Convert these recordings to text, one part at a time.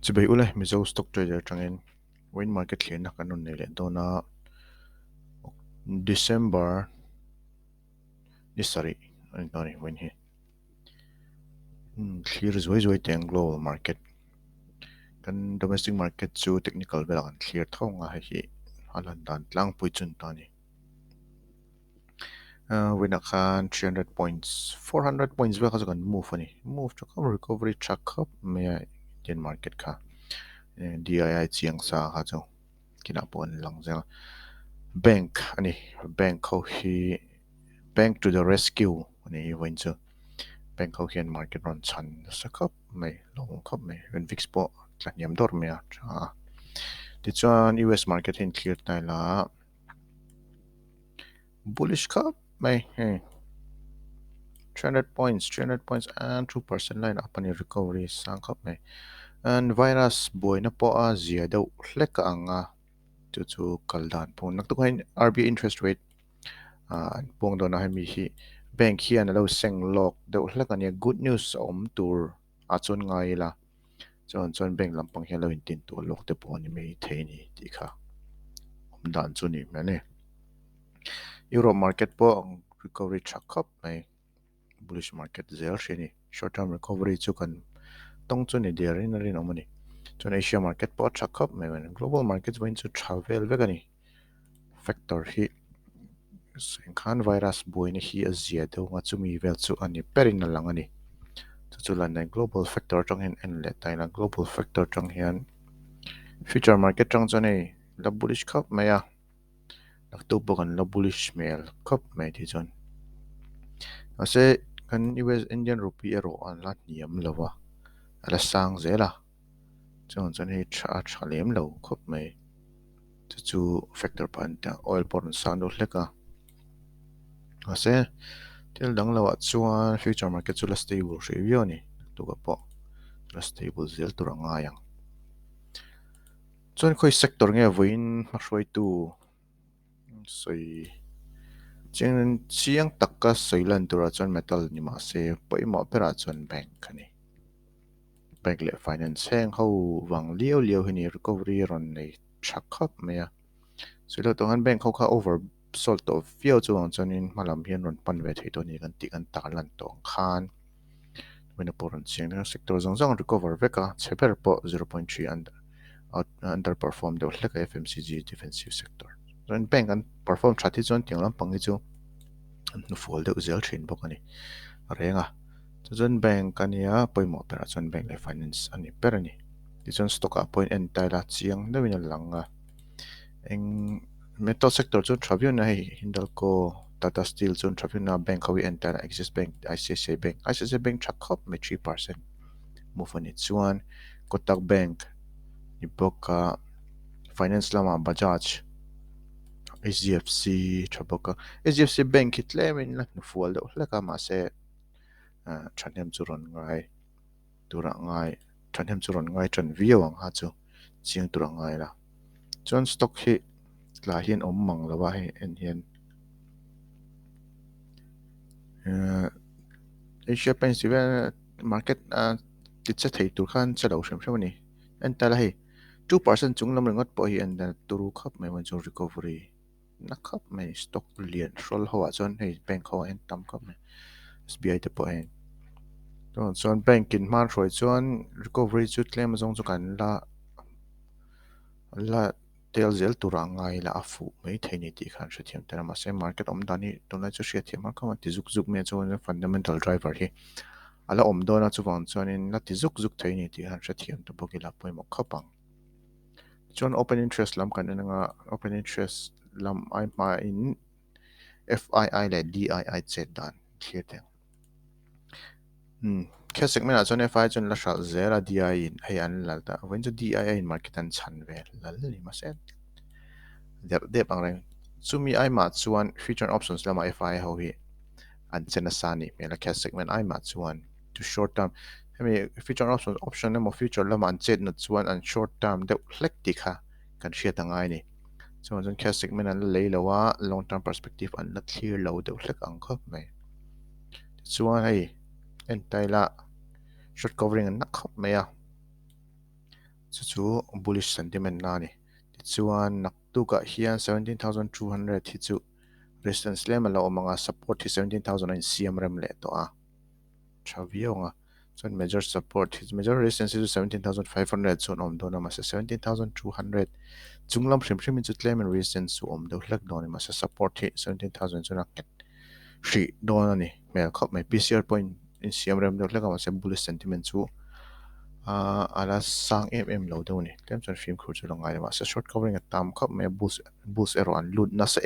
Chibay ule Mizo Stock Trader trangin win market clear na kanon nile do na December sorry no win hi clear zoi teng global market kan domestic market chu technical bela kan clear thau nga hi halan dan hlawkpui chun tani win a khan 300 points 400 points bela kan move to come recovery track up me Indian market ka DII chiang sa ha chu kinapon lang zel bank ani bank ho hi bank to the rescue ani win chu bank ho hian market ron chan sakap mai long khap mai wen vix po tlaniam dor me a ti chuan US market hin clear tai la bullish khap mai 300 points and 2% line up ani recovery sang khap mai and virus boy na po a zia do hlek anga chu kaldan po nak to kain RBA interest rate pong do na mi hi bank hian lo seng lok do hlek ani good news om tur a chon ngai la chon bank lampang hian lo in tin tu lok te po ni mei thei ni ti kha om dan chu ni mane euro market po recovery track up mai bullish market zel sheni short term recovery chu kan tong chu ni der in rin omani chon Asia market po track up mai global markets going to travel vegani factor hi khan virus boy ni hi azia do nga chumi vel chu ani perin na lang ani chu lan nei global factor tong hen en le tai na global factor tong hian future market tong chone la bullish khap maya nak tu bokan la bullish mel khap mai thi chon ase kan US Indian rupee ero an la niam lawa ala sang zela chon hi tha lem lo khap mai chu factor pan ta oil porn san do hleka ase til dang lawa chuan future market chu la stable review ni tu ka po la stable zel turanga yang chuan khoi sector nge voin ma hroi tu soi chen chiang takka soilan tura chuan metal ni ma se poimo pera chuan bank ani bank le finance heng ho wang liao hini recovery ron nei thakap mea soilo tongan bank ho kha over sold to fio chuang chuanin malam hian ron pan ve thei to ni kan ti kan ta lan tong khan when poron chiang na sector zong recover veka cheper po 0.3 underperform the hleka FMCG defensive sector ren bank an perform thati chuan tinglam pangi chu nu fual de uzel thin bok ani renga chuan bank ania poimo pera chuan bank le finance ani perani ti chuan stock a point en taila chiang dewin langa eng metal sector chuan thavion na hei hindalco Tata Steel chuan thavion na bank hawi en taila Axis Bank ICICI Bank thakop me 3% move ani chuan Kotak Bank iboka finance lama Bajaj HDFC thaboka HDFC Bank hitlemin la nu fual de hleka ma se thanem churon ngai tura ngai thanem churon ngai tran viawang ha chu chiang tura ngai la chuan stock hi la hian om mang lawa he en hian Asia Pacific market ti che thei tur khan chalo shem ni en tala hi 2% chung lam ringot po hi en turu khap mai wan chu recovery na khap mai stock lian rol hawa chuan hei bank ho en tam khap mai SBI te po hen chuan bank in man roi chuan recovery chu claim zong chu kan la tel zel tura ngai la afu mai theini ti khan sha thiam tara ma se market om dani tonla chu sha thiam ka ma ti zuk me chu fundamental driver hi ala om do na chu wang chuan in la ti zuk theini ti khan sha thiam to boki la poimo khapang chuan open interest lam kan nga open interest lam ai ma in FII le DII che dan thlir te khe segment a chuan FI chuan la hral zela DI in hei an lalta wen chu DI in market an chan ve lal ni ma se de pangreng chumi ai ma chuan future options lama FI ho hi an chena sani mela khe segment ai ma chuan to short term hemi future option lama future lama an chet na chuan an short term de hlek ti kha kan hria tangai ni chuan khe segment an leilawa long term perspective an la clear lo de hlek ang khop mai chuan hei en taila short covering an nakhop maya chu bullish sentiment na ni chuan naktuka hian 17,200 hi chu resistance level lo mga support hi 17,000 in cm rem le to a chavionga chuan major support his major resistance is 17,500 chuan om do na ma 17,200 chunglam hrim chu claim and resistance chu om do hlek do ni ma support hi 17,000 chuna ket hri do na ni mel khop mai pcr point in cm rem do hlek ma bullish sentiment chu ala sang lo do ni tem chuan film khu chu langai ma short covering a tam khop mai boost ero an lut na sa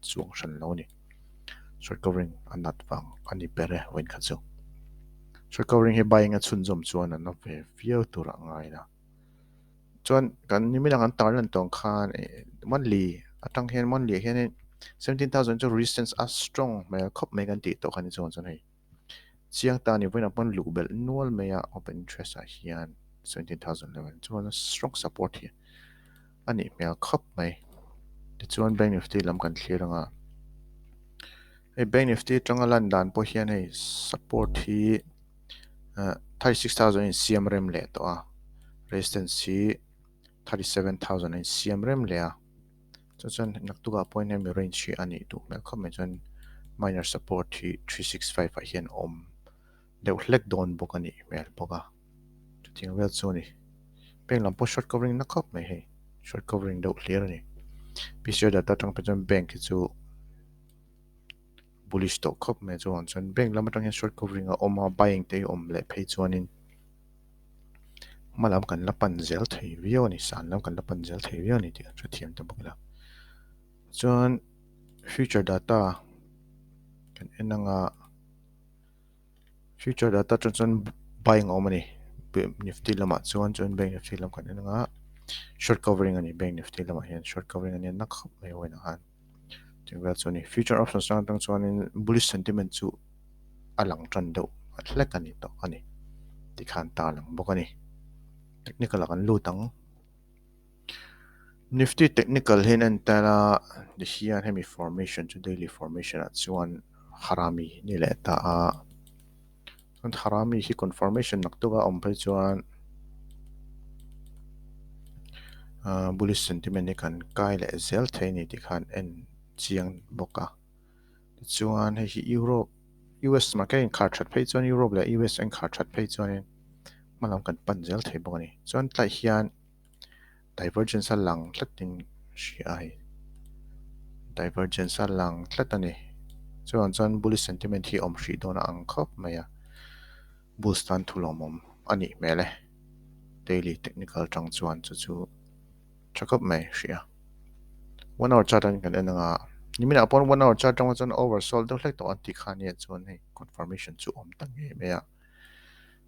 chuang shan lo ni short covering anat wang ani pere wen kha chu short covering he buying a chun zom chuan an ve view tur angai na chuan kan ni mi lang an tar lan tong khan monthly atang hian monthly hian 17,000 chu resistance as strong mai khop mai kan ti to khan chuan chuan hei chiang ta ni voin upon lubel nual maya open interest a hian 17,000 level chuan strong support hi ani mel khop mai ti chuan bank nifty lam kan thlir anga ei bank nifty tanga lan dan po hian hei support hi 36,000 in cm rem le to a resistance hi 37,000 in cm rem le a chuan naktuka point em range hi ani tu mel khop mai chuan minor support hi 365 a hian om deuh hlek don bawk ani mel boka ting vel chu ni bank lam po short covering na khop mai hei short covering deuh hlir ani pcr data tang pe chuan bank hi chu bullish to khop mai chuan bank lam atang hian short covering a oma buying te om le phei chuanin malam kan lapan zel thei vio ni san lam kan lapan zel thei vio ni ti kan thiam ta bawk la chuan future data kan enanga future data chuan buying omani nifty lama chuan bank nifty lam kan enanga short covering ani bank nifty lama hian short covering ani na khop mai hoina han tingwel chuni future options tang chuanin bullish sentiment chu alang tran do atlek ani to ani ti khan ta lang bawk ani technical kan lutang nifty technical hin and tala the hian hemi formation to daily formation at chuan harami ni le ta a chuan harami hi confirmation naktuka om phei chuan bullish sentiment ni kan kai le zel thei ni ti khan en chiang boka chuan hi Europe US market in khar that phei chuan Europe le US in khar that phei chuan malam kan pan zel thei bawk ani chuan tlai hian divergence a lang tlatin hri ai divergence a lang tlat ani chuan bullish sentiment hi om hri dona ang khop maya boost an thulom om ani mele daily technical tang chuan chu chakap mai hria 1 hour chart an kan enanga nimina upon 1 hour chart tang chuan oversold do hlek to anti khani chuan hei confirmation chu om tang nge meya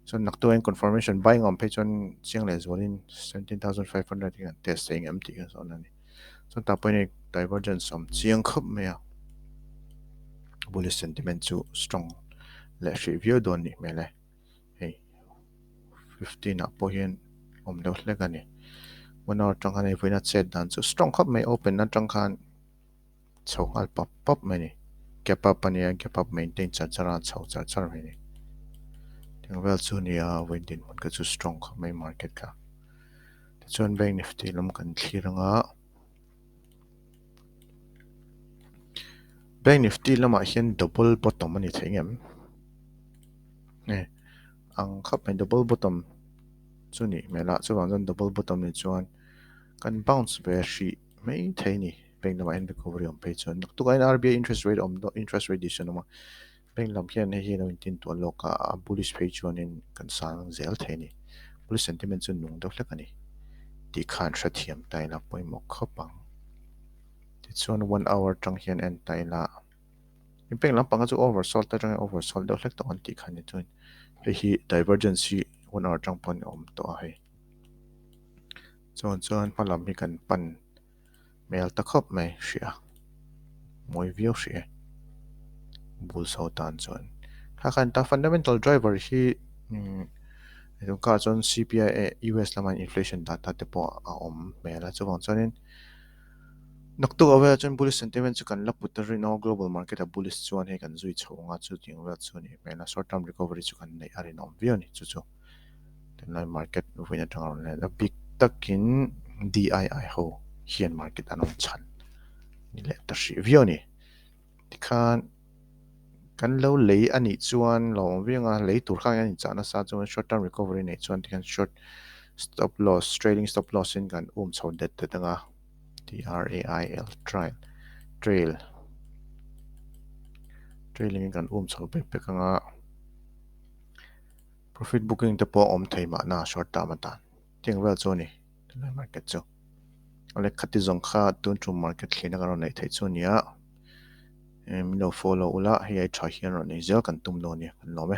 so nakto en confirmation buying on page on chiang le zolin 17,500 kan test saying empty kan so nani so ta point divergence som chiang khop meya bullish sentiment chu strong le review don ni mele hey 15 a po hian om do hlek ani 1 hour tang han voina set dan chu strong khop mai open na tang khan chho al pop mai ni gap up ani gap up maintain chara char mai ni well chu ni a windin mon ka chu strong khop mai market ka chuan bank nifty lam kan thiranga bank nifty lama hian double bottom ani thengem ne ang khap mai double bottom chuni mela chuan double bottom ni chuan kan bounce ve hri mai thei ni bank lama in recovery om pe chuan tu kain RBI interest rate om do interest rate decision ma bank lam hian hi no tin to loka bullish phei chuan in kan sang zel thei ni bullish sentiment chu nung do hlek ani ti khan thra thiam tai la poimo khopang ti chuan 1 hour tang hian en tai la bank lam panga chu oversold ta tang oversold do hlek to an ti khan ni chuan hi divergence 1 hour tang pon om to a hei chuan palam hi kan pan mel ta khop mai hria moi view hria bull so tan chuan kha khan ta fundamental driver hi ka chuan CPI US laman inflation data te po a om mela chuan naktu awe chuan bullish sentiment chu kan la putari no global market a bullish chuan he kan zui chhonga chu ting wel chu ni mela short term recovery chu kan nei ari nom view ni chu chu ten lai market voina tang ron le big takin DII ho hian market anom chan ni le ta hri view ni tikhan kan lo lei ani chuan lo wenga lei tur kha ani chana sa chuan short term recovery nei chuan tikhan short stop loss trading stop loss in kan chho det tanga TRAIL trail trailing kan chho pe kanga profit booking te po om thei ma na short term atan ting wel chu ni market chu ale khati zong kha tun chu market thlina kan nei thei chu nia em no follow ula hi ai tha hian ro nei zel kan tum no ni kan lo me